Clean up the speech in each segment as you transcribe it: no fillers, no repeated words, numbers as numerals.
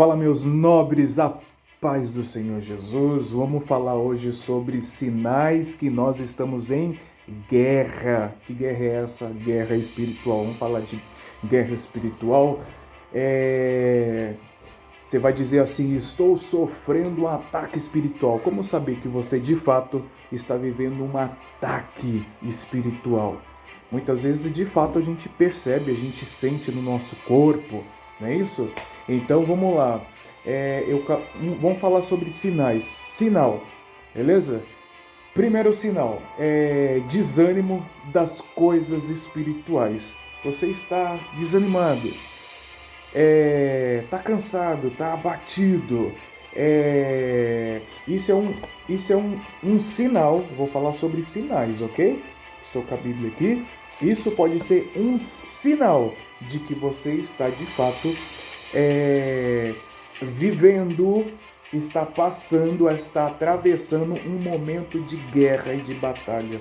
Fala, meus nobres, a paz do Senhor Jesus. Vamos falar hoje sobre sinais que nós estamos em guerra. Que guerra é essa? Guerra espiritual. Vamos falar de guerra espiritual. Você vai dizer assim: estou sofrendo um ataque espiritual. Como saber que você de fato está vivendo um ataque espiritual? Muitas vezes de fato a gente percebe, a gente sente no nosso corpo, não é isso? Então vamos lá, vamos falar sobre sinais. Sinal, beleza? Primeiro sinal é desânimo das coisas espirituais. Você está desanimado, está cansado, está abatido. Isso é um sinal. Vou falar sobre sinais, ok? Estou com a Bíblia aqui. Isso pode ser um sinal de que você está de fato vivendo, está passando, está atravessando um momento de guerra e de batalha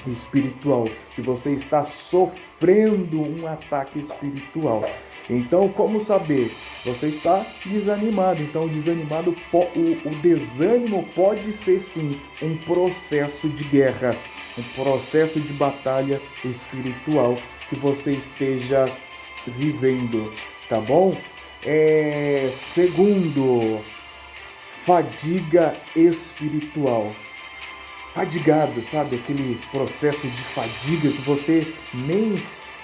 espiritual, que você está sofrendo um ataque espiritual. Então, como saber? Você está desanimado. Então, o desânimo pode ser sim um processo de guerra, um processo de batalha espiritual que você esteja vivendo, tá bom? Segundo, fadiga espiritual. Fadigado, sabe? Aquele processo de fadiga que você nem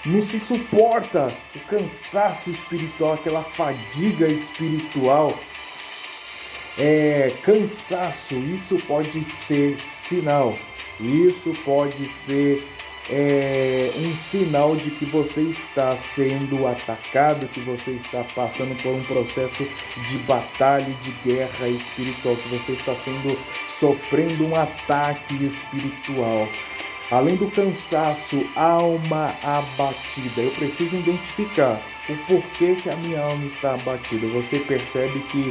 não se suporta, o cansaço espiritual, aquela fadiga espiritual. Cansaço, isso pode ser sinal, isso pode ser um sinal de que você está sendo atacado, que você está passando por um processo de batalha, de guerra espiritual, que você está sofrendo um ataque espiritual. Além do cansaço, alma abatida. Eu preciso identificar o porquê que a minha alma está abatida. Você percebe que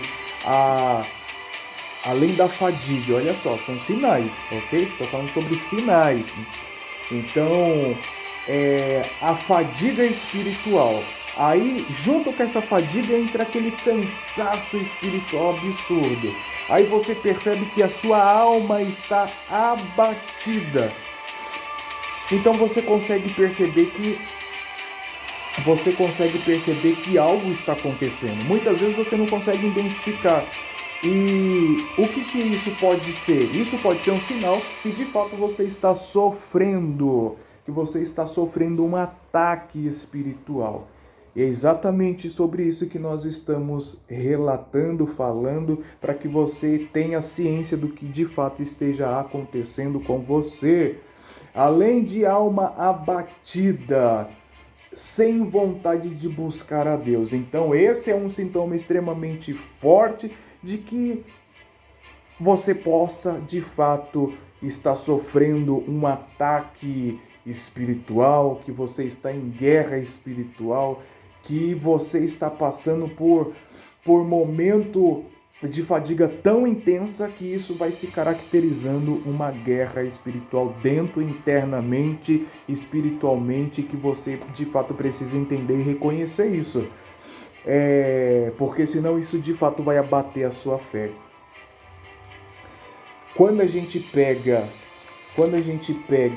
além da fadiga, olha só, são sinais, ok? Estou falando sobre sinais. Então, a fadiga espiritual. Aí, junto com essa fadiga, entra aquele cansaço espiritual absurdo. Aí você percebe que a sua alma está abatida. Então você consegue perceber que algo está acontecendo. Muitas vezes você não consegue identificar. E o que isso pode ser? Isso pode ser um sinal que de fato você está sofrendo, que você está sofrendo um ataque espiritual. E é exatamente sobre isso que nós estamos relatando, falando, para que você tenha ciência do que de fato esteja acontecendo com você. Além de alma abatida, sem vontade de buscar a Deus. Então esse é um sintoma extremamente forte de que você possa de fato estar sofrendo um ataque espiritual, que você está em guerra espiritual, que você está passando por momento de fadiga tão intensa que isso vai se caracterizando uma guerra espiritual dentro, internamente, espiritualmente, que você de fato precisa entender e reconhecer isso. Porque senão isso de fato vai abater a sua fé. Quando a gente pega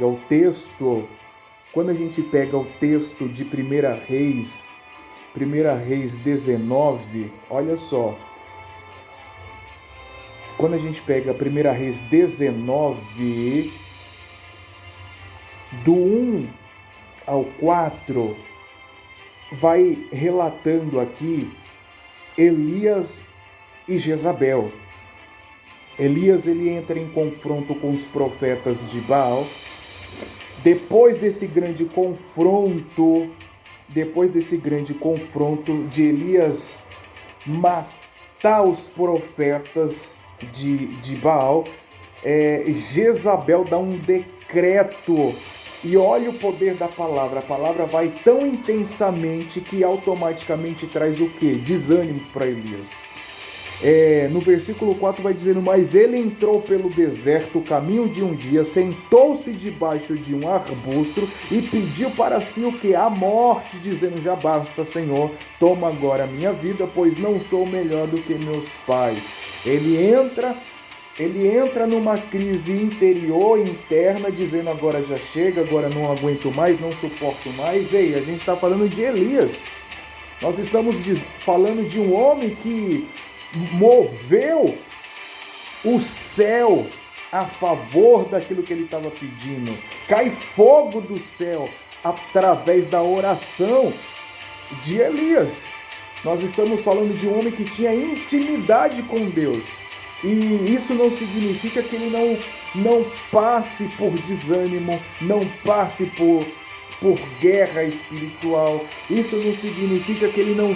o texto de 1 Reis 19, olha só. Quando a gente pega 1 Reis 19, do 1 ao 4, vai relatando aqui Elias e Jezabel. Elias ele entra em confronto com os profetas de Baal. Depois desse grande confronto de Elias matar os profetas de Baal, Jezabel dá um decreto. E olha o poder da palavra. A palavra vai tão intensamente que automaticamente traz o quê? Desânimo para Elias. No versículo 4 vai dizendo: mas ele entrou pelo deserto, o caminho de um dia, sentou-se debaixo de um arbusto e pediu para si o que? A morte, dizendo: já basta, Senhor, toma agora a minha vida, pois não sou melhor do que meus pais. Ele entra numa crise interior, interna, dizendo: agora já chega, agora não aguento mais, não suporto mais. Ei, a gente está falando de Elias. Nós estamos falando de um homem que moveu o céu a favor daquilo que ele estava pedindo. Cai fogo do céu através da oração de Elias. Nós estamos falando de um homem que tinha intimidade com Deus. E isso não significa que ele não passe por desânimo, não passe por guerra espiritual. Isso não significa que ele não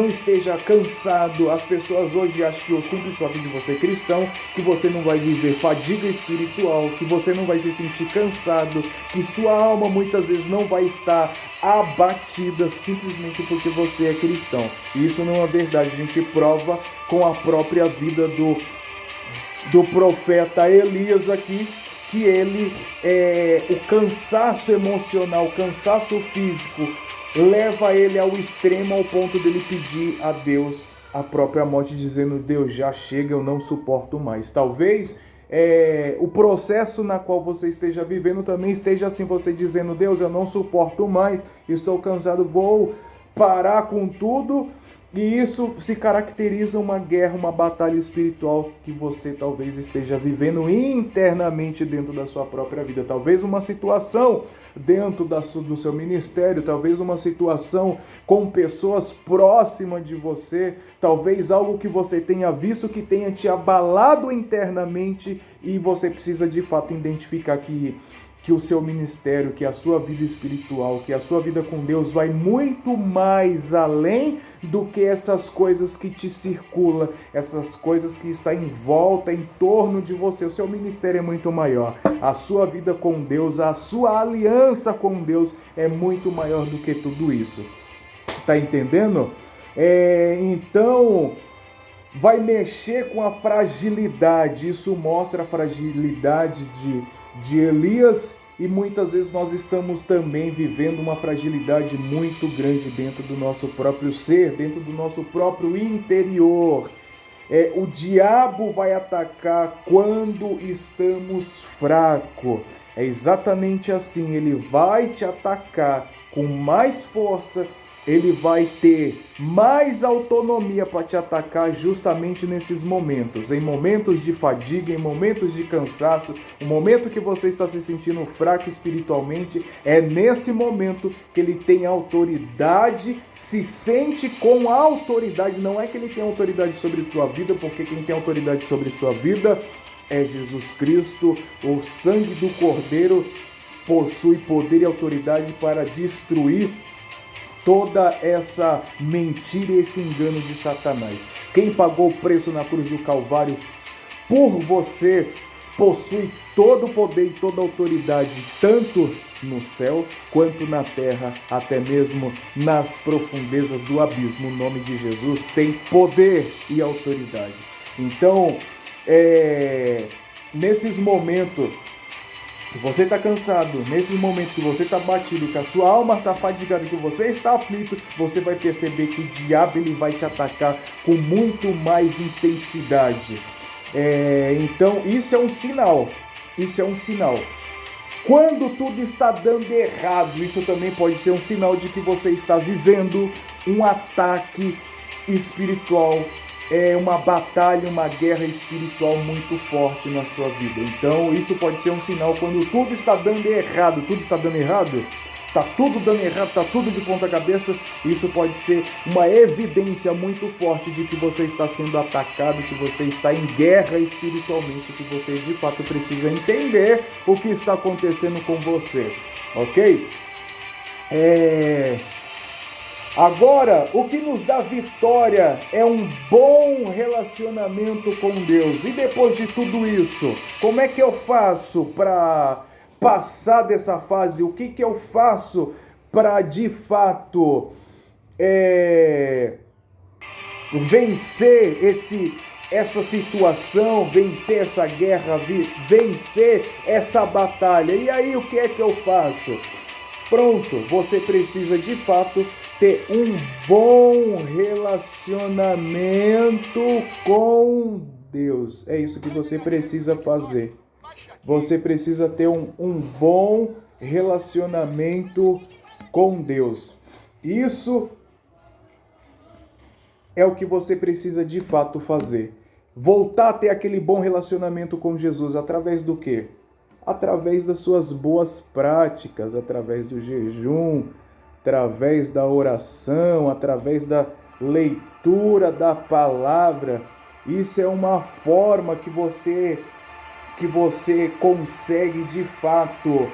esteja cansado. As pessoas hoje acham que o simples fato de você ser cristão, que você não vai viver fadiga espiritual, que você não vai se sentir cansado, que sua alma muitas vezes não vai estar abatida simplesmente porque você é cristão. E isso não é verdade. A gente prova com a própria vida do profeta Elias aqui, que ele, o cansaço emocional, o cansaço físico, leva ele ao extremo, ao ponto dele pedir a Deus a própria morte, dizendo: Deus, já chega, eu não suporto mais. Talvez o processo na qual você esteja vivendo também esteja assim, você dizendo: Deus, eu não suporto mais, estou cansado, vou parar com tudo. E isso se caracteriza uma guerra, uma batalha espiritual que você talvez esteja vivendo internamente dentro da sua própria vida. Talvez uma situação dentro do seu ministério, talvez uma situação com pessoas próximas de você, talvez algo que você tenha visto que tenha te abalado internamente, e você precisa de fato identificar que o seu ministério, que a sua vida espiritual, que a sua vida com Deus vai muito mais além do que essas coisas que te circulam, essas coisas que estão em volta, em torno de você. O seu ministério é muito maior. A sua vida com Deus, a sua aliança com Deus é muito maior do que tudo isso. Tá entendendo? Então, vai mexer com a fragilidade. Isso mostra a fragilidade de Elias, e muitas vezes nós estamos também vivendo uma fragilidade muito grande dentro do nosso próprio ser, dentro do nosso próprio interior. O diabo vai atacar quando estamos fracos. É exatamente assim, ele vai te atacar com mais força, ele vai ter mais autonomia para te atacar justamente nesses momentos, em momentos de fadiga, em momentos de cansaço, o momento que você está se sentindo fraco espiritualmente, é nesse momento que ele tem autoridade, se sente com autoridade. Não é que ele tem autoridade sobre a sua vida, porque quem tem autoridade sobre a sua vida é Jesus Cristo. O sangue do Cordeiro possui poder e autoridade para destruir toda essa mentira e esse engano de Satanás. Quem pagou o preço na cruz do Calvário por você possui todo o poder e toda a autoridade, tanto no céu quanto na terra, até mesmo nas profundezas do abismo. O nome de Jesus tem poder e autoridade. Então, nesses momentos que você está cansado, nesse momento que você está batido, que a sua alma está fadigada, que você está aflito, você vai perceber que o diabo ele vai te atacar com muito mais intensidade. Então isso é um sinal. Quando tudo está dando errado, isso também pode ser um sinal de que você está vivendo um ataque espiritual, uma batalha, uma guerra espiritual muito forte na sua vida. Então isso pode ser um sinal quando tudo está dando errado. Tá tudo dando errado, tá tudo de ponta cabeça. Isso pode ser uma evidência muito forte de que você está sendo atacado, que você está em guerra espiritualmente, que você de fato precisa entender o que está acontecendo com você, ok? Agora, o que nos dá vitória é um bom relacionamento com Deus. E depois de tudo isso, como é que eu faço para passar dessa fase? O que eu faço para, de fato, vencer essa situação, vencer essa guerra, vencer essa batalha. E aí o que é que eu faço? Pronto, você precisa de fato ter um bom relacionamento com Deus. É isso que você precisa fazer. Você precisa ter um bom relacionamento com Deus. Isso é o que você precisa de fato fazer. Voltar a ter aquele bom relacionamento com Jesus através do quê? Através das suas boas práticas, através do jejum, através da oração, através da leitura da palavra. Isso é uma forma que você consegue de fato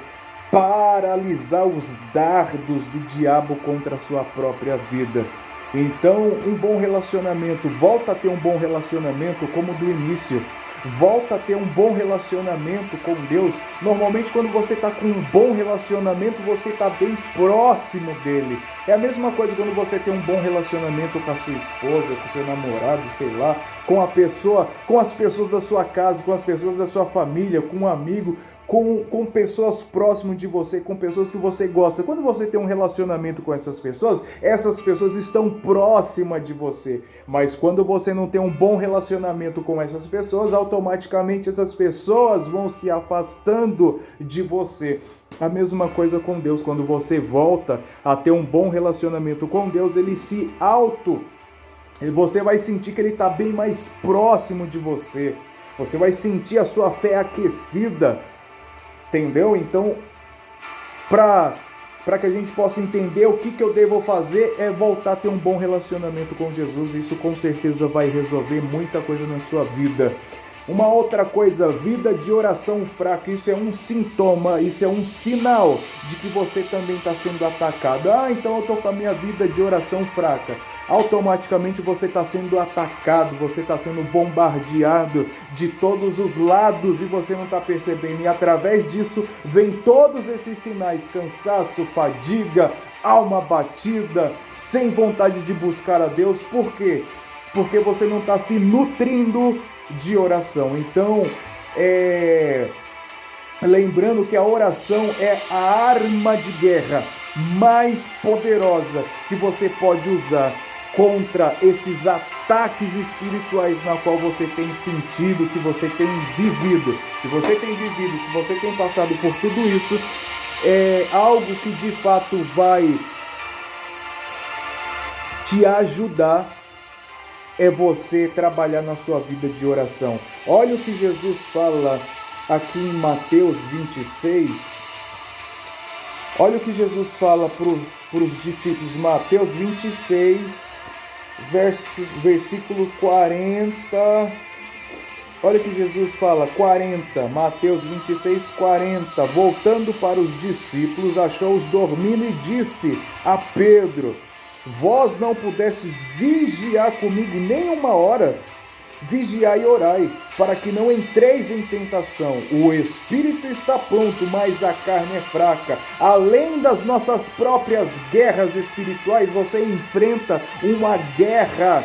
paralisar os dardos do diabo contra a sua própria vida. Então, um bom relacionamento, volta a ter um bom relacionamento como do início. Volta a ter um bom relacionamento com Deus. Normalmente, quando você está com um bom relacionamento, você está bem próximo dele. É a mesma coisa quando você tem um bom relacionamento com a sua esposa, com o seu namorado, sei lá, com a pessoa, com as pessoas da sua casa, com as pessoas da sua família, com um amigo, com pessoas próximas de você, com pessoas que você gosta. Quando você tem um relacionamento com essas pessoas estão próximas de você. Mas quando você não tem um bom relacionamento com essas pessoas, automaticamente essas pessoas vão se afastando de você. A mesma coisa com Deus. Quando você volta a ter um bom relacionamento com Deus, você vai sentir que ele está bem mais próximo de você. Você vai sentir a sua fé aquecida. Entendeu? Então, para que a gente possa entender o que eu devo fazer, é voltar a ter um bom relacionamento com Jesus. Isso com certeza vai resolver muita coisa na sua vida. Uma outra coisa, vida de oração fraca, isso é um sintoma, isso é um sinal de que você também está sendo atacado. Então eu estou com a minha vida de oração fraca. Automaticamente você está sendo atacado, você está sendo bombardeado de todos os lados e você não está percebendo. E através disso vem todos esses sinais: cansaço, fadiga, alma batida, sem vontade de buscar a Deus. Por quê? Porque você não está se nutrindo de oração. Então, lembrando que a oração é a arma de guerra mais poderosa que você pode usar contra esses ataques espirituais na qual você tem sentido, que você tem vivido. Se você tem vivido, se você tem passado por tudo isso, é algo que de fato vai te ajudar, é você trabalhar na sua vida de oração. Olha o que Jesus fala aqui em Mateus 26. Olha o que Jesus fala para os discípulos. Mateus 26, versículo 40. Olha o que Jesus fala, 40. Mateus 26, 40. Voltando para os discípulos, achou-os dormindo e disse a Pedro: vós não pudestes vigiar comigo nem uma hora? Vigiai e orai, para que não entreis em tentação. O espírito está pronto, mas a carne é fraca. Além das nossas próprias guerras espirituais, você enfrenta uma guerra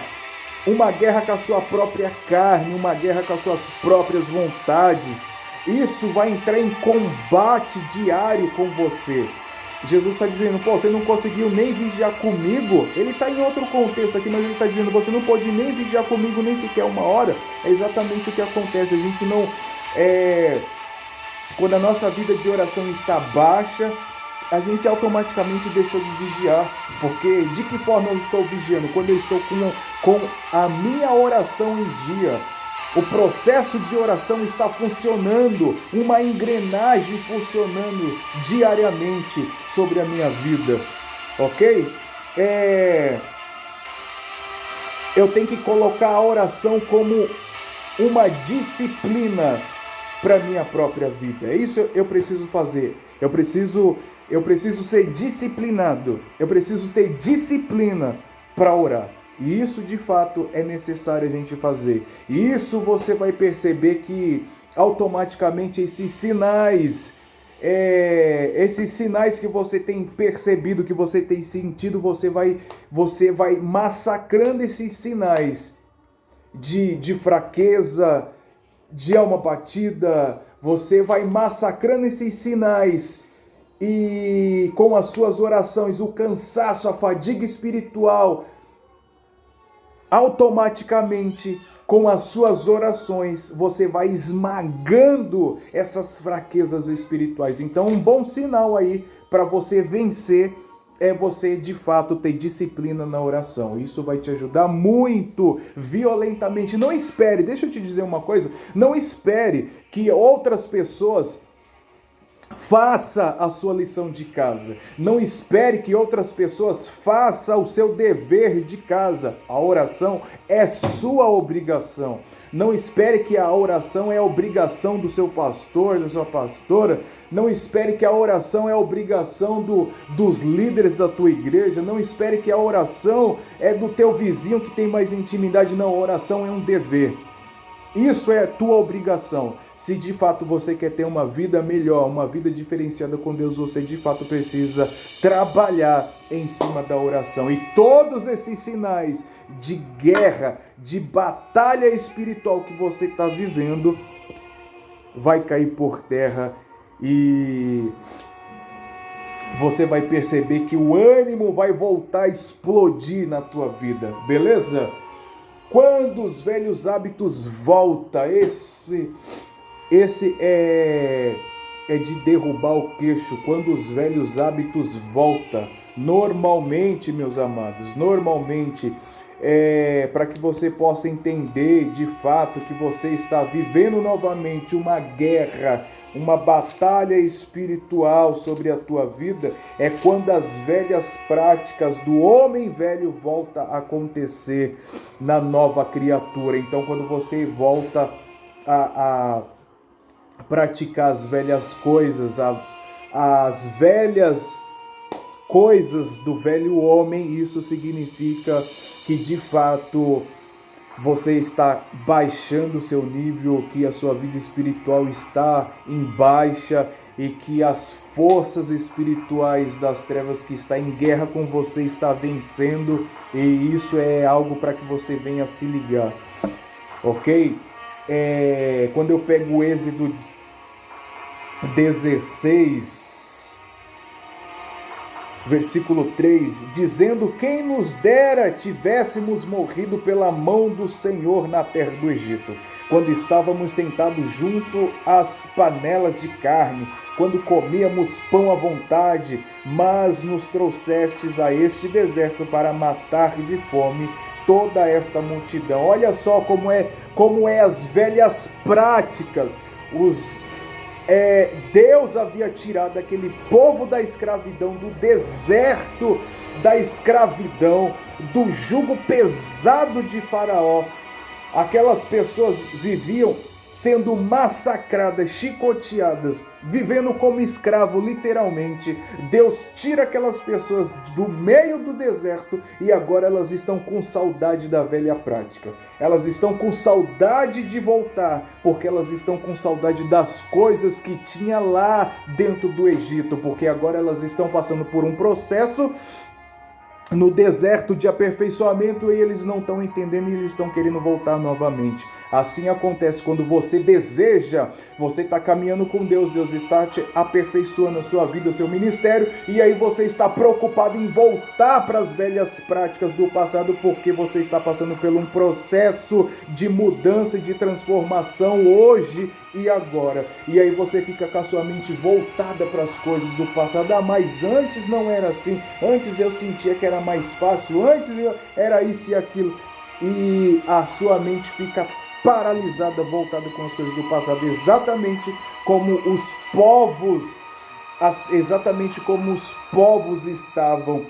com a sua própria carne, uma guerra com as suas próprias vontades. Isso vai entrar em combate diário com você. Jesus está dizendo, você não conseguiu nem vigiar comigo. Ele está em outro contexto aqui, mas ele está dizendo, você não pode nem vigiar comigo nem sequer uma hora. É exatamente o que acontece. A gente não... Quando a nossa vida de oração está baixa, a gente automaticamente deixou de vigiar. Porque de que forma eu estou vigiando? Quando eu estou com a minha oração em dia. O processo de oração está funcionando, uma engrenagem funcionando diariamente sobre a minha vida, ok? Eu tenho que colocar a oração como uma disciplina para a minha própria vida. É isso que eu preciso fazer. Eu preciso ser disciplinado. Eu preciso ter disciplina para orar. E isso de fato é necessário a gente fazer. E isso você vai perceber que automaticamente esses sinais esses sinais que você tem percebido, que você tem sentido, você vai massacrando esses sinais de fraqueza, de alma batida, você vai massacrando esses sinais e com as suas orações, o cansaço, a fadiga espiritual, automaticamente com as suas orações, você vai esmagando essas fraquezas espirituais. Então, um bom sinal aí para você vencer é você, de fato, ter disciplina na oração. Isso vai te ajudar muito, violentamente. Não espere, deixa eu te dizer uma coisa, não espere que outras pessoas faça a sua lição de casa. Não espere que outras pessoas façam o seu dever de casa. A oração é sua obrigação. Não espere que a oração é a obrigação do seu pastor, da sua pastora. Não espere que a oração é a obrigação dos líderes da tua igreja. Não espere que a oração é do teu vizinho que tem mais intimidade. Não, a oração é um dever. Isso é tua obrigação. Se de fato você quer ter uma vida melhor, uma vida diferenciada com Deus, você de fato precisa trabalhar em cima da oração. E todos esses sinais de guerra, de batalha espiritual que você está vivendo, vai cair por terra e você vai perceber que o ânimo vai voltar a explodir na tua vida, beleza? Quando os velhos hábitos voltam, esse é de derrubar o queixo. Quando os velhos hábitos voltam, normalmente, meus amados, para que você possa entender de fato que você está vivendo novamente uma guerra, uma batalha espiritual sobre a tua vida, é quando as velhas práticas do homem velho voltam a acontecer na nova criatura. Então, quando você volta a praticar as velhas coisas, as velhas coisas do velho homem, isso significa que de fato você está baixando o seu nível, que a sua vida espiritual está em baixa e que as forças espirituais das trevas que está em guerra com você está vencendo, e isso é algo para que você venha se ligar, ok? Quando eu pego o Êxodo 16, versículo 3, dizendo: quem nos dera tivéssemos morrido pela mão do Senhor na terra do Egito, quando estávamos sentados junto às panelas de carne, quando comíamos pão à vontade, mas nos trouxestes a este deserto para matar de fome toda esta multidão. Olha só como é as velhas práticas. Deus havia tirado aquele povo da escravidão, do deserto da escravidão, do jugo pesado de Faraó. Aquelas pessoas viviam sendo massacradas, chicoteadas, vivendo como escravo, literalmente. Deus tira aquelas pessoas do meio do deserto e agora elas estão com saudade da velha prática. Elas estão com saudade de voltar, porque elas estão com saudade das coisas que tinha lá dentro do Egito, porque agora elas estão passando por um processo no deserto de aperfeiçoamento e eles não estão entendendo e eles estão querendo voltar novamente. Assim acontece quando você deseja, você está caminhando com Deus, Deus está te aperfeiçoando a sua vida, o seu ministério, e aí você está preocupado em voltar para as velhas práticas do passado, porque você está passando por um processo de mudança e de transformação hoje e agora. E aí você fica com a sua mente voltada para as coisas do passado. Mas antes não era assim, antes eu sentia que era mais fácil, antes era isso e aquilo. E a sua mente fica paralisada, voltada com as coisas do passado, exatamente como os povos estavam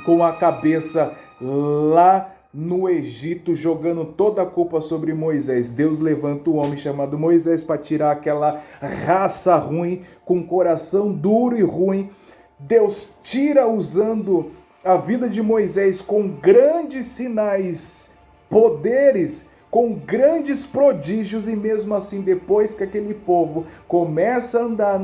com a cabeça lá no Egito, jogando toda a culpa sobre Moisés. Deus levanta um homem chamado Moisés para tirar aquela raça ruim, com coração duro e ruim. Deus tira usando a vida de Moisés com grandes sinais, poderes, com grandes prodígios, e mesmo assim, depois que aquele povo começa a andar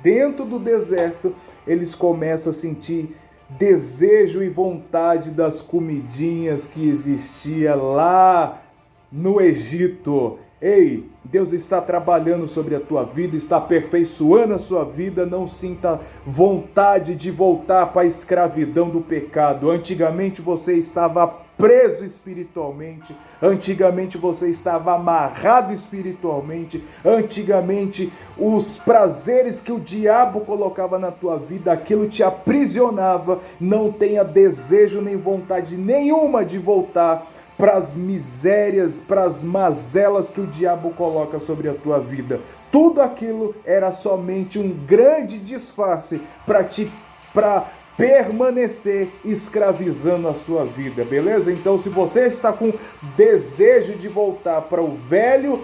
dentro do deserto, eles começam a sentir desejo e vontade das comidinhas que existia lá no Egito. Ei, Deus está trabalhando sobre a tua vida, está aperfeiçoando a sua vida. Não sinta vontade de voltar para a escravidão do pecado. Antigamente você estava preso espiritualmente, antigamente você estava amarrado espiritualmente, antigamente os prazeres que o diabo colocava na tua vida, aquilo te aprisionava. Não tenha desejo nem vontade nenhuma de voltar para as misérias, para as mazelas que o diabo coloca sobre a tua vida. Tudo aquilo era somente um grande disfarce para permanecer escravizando a sua vida, beleza? Então, se você está com desejo de voltar para o velho,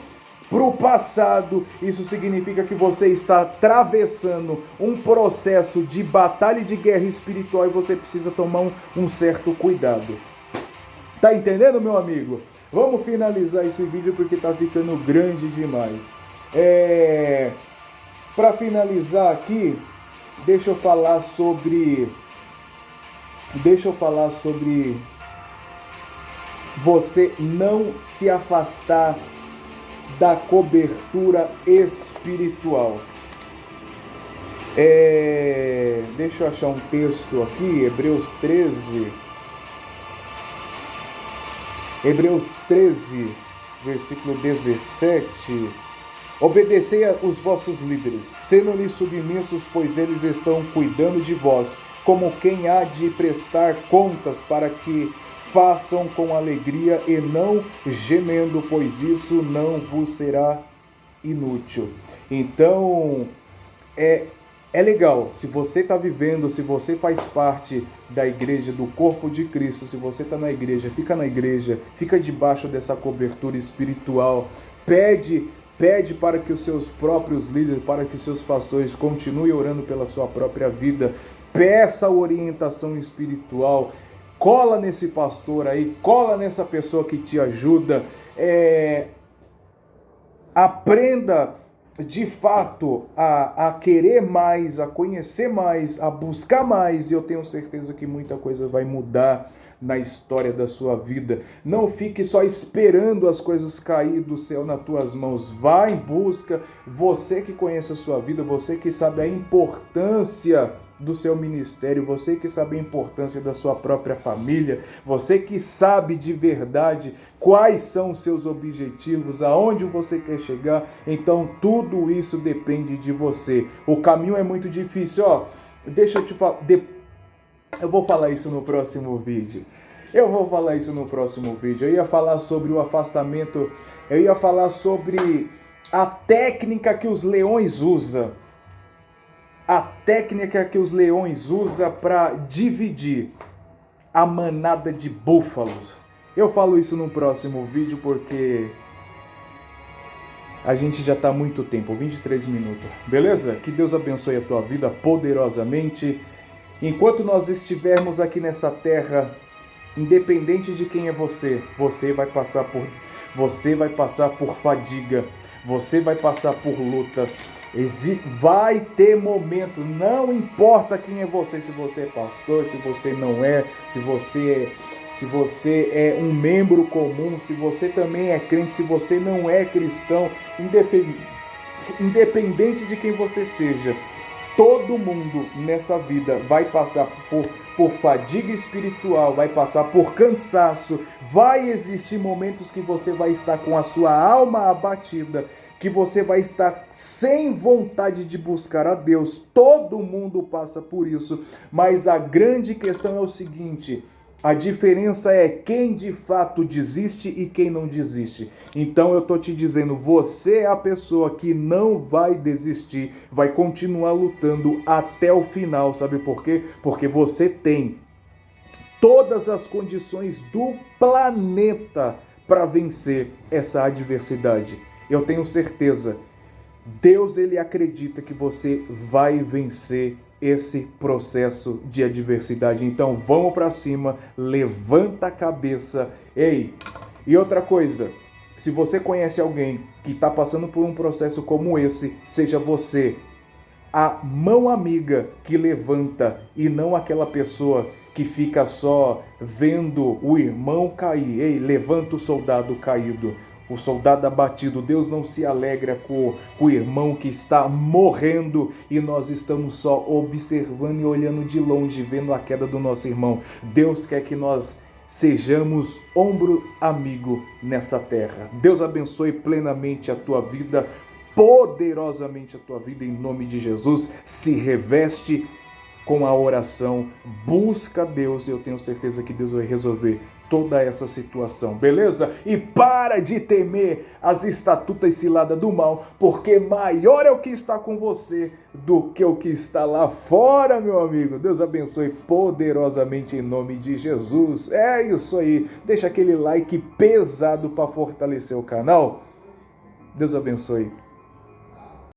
para o passado, isso significa que você está atravessando um processo de batalha e de guerra espiritual e você precisa tomar um certo cuidado. Tá entendendo, meu amigo? Vamos finalizar esse vídeo porque tá ficando grande demais. Para finalizar aqui, deixa eu falar sobre você não se afastar da cobertura espiritual. Deixa eu achar um texto aqui, Hebreus 13, versículo 17. Obedecei os vossos líderes, sendo-lhes submissos, pois eles estão cuidando de vós, como quem há de prestar contas, para que façam com alegria e não gemendo, pois isso não vos será inútil. Então, é legal, se você está vivendo, se você faz parte da igreja, do corpo de Cristo, se você está na igreja, fica debaixo dessa cobertura espiritual, pede para que os seus próprios líderes, para que seus pastores continuem orando pela sua própria vida, peça orientação espiritual, cola nesse pastor aí, cola nessa pessoa que te ajuda, aprenda de fato a querer mais, a conhecer mais, a buscar mais, e eu tenho certeza que muita coisa vai mudar na história da sua vida. Não fique só esperando as coisas cair do céu nas tuas mãos. Vá em busca, você que conhece a sua vida, você que sabe a importância do seu ministério, você que sabe a importância da sua própria família, você que sabe de verdade quais são os seus objetivos, aonde você quer chegar. Então tudo isso depende de você. O caminho é muito difícil, deixa eu te falar, eu vou falar isso no próximo vídeo. Eu ia falar sobre o afastamento, eu ia falar sobre a técnica que os leões usam. A técnica que os leões usam para dividir a manada de búfalos. Eu falo isso no próximo vídeo porque a gente já está há muito tempo, 23 minutos. Beleza? Que Deus abençoe a tua vida poderosamente. Enquanto nós estivermos aqui nessa terra, independente de quem é você, você vai passar por fadiga, você vai passar por luta. Vai ter momentos, não importa quem é você, se você é pastor, se você não é, se você é um membro comum, se você também é crente, se você não é cristão, independente de quem você seja, todo mundo nessa vida vai passar por fadiga espiritual, vai passar por cansaço, vai existir momentos que você vai estar com a sua alma abatida, que você vai estar sem vontade de buscar a Deus. Todo mundo passa por isso, mas a grande questão é o seguinte: a diferença é quem de fato desiste e quem não desiste. Então eu tô te dizendo, você é a pessoa que não vai desistir, vai continuar lutando até o final. Sabe por quê? Porque você tem todas as condições do planeta para vencer essa adversidade. Eu tenho certeza, Deus ele acredita que você vai vencer esse processo de adversidade. Então vamos para cima, levanta a cabeça. Ei, e outra coisa, se você conhece alguém que está passando por um processo como esse, seja você a mão amiga que levanta e não aquela pessoa que fica só vendo o irmão cair. Ei, levanta o soldado caído, o soldado abatido. Deus não se alegra com o irmão que está morrendo e nós estamos só observando e olhando de longe, vendo a queda do nosso irmão. Deus quer que nós sejamos ombro amigo nessa terra. Deus abençoe plenamente a tua vida, poderosamente a tua vida, em nome de Jesus. Se reveste com a oração, busca Deus, e eu tenho certeza que Deus vai resolver toda essa situação, beleza? E para de temer as estatutas ciladas do mal, porque maior é o que está com você do que o que está lá fora, meu amigo. Deus abençoe poderosamente em nome de Jesus. É isso aí. Deixa aquele like pesado para fortalecer o canal. Deus abençoe.